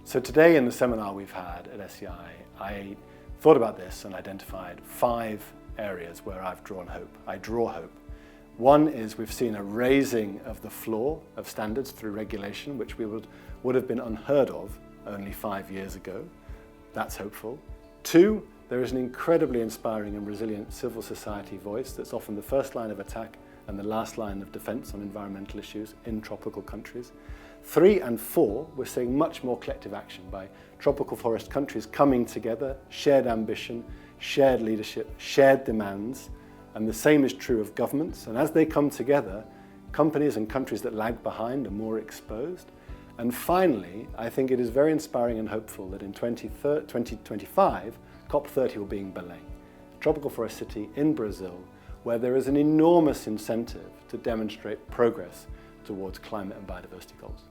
So today in the seminar we've had at SEI, I thought about this and identified 5 areas where I've drawn hope. I draw hope. One is we've seen a raising of the floor of standards through regulation, which we would have been unheard of only 5 years ago. That's hopeful. 2, there is an incredibly inspiring and resilient civil society voice that's often the first line of attack and the last line of defense on environmental issues in tropical countries. 3 and 4, we're seeing much more collective action by tropical forest countries coming together, shared ambition, shared leadership, shared demands, and the same is true of governments. And as they come together, companies and countries that lag behind are more exposed. And finally, I think it is very inspiring and hopeful that in 2025, COP30 will be in Belém, a tropical forest city in Brazil, where there is an enormous incentive to demonstrate progress towards climate and biodiversity goals.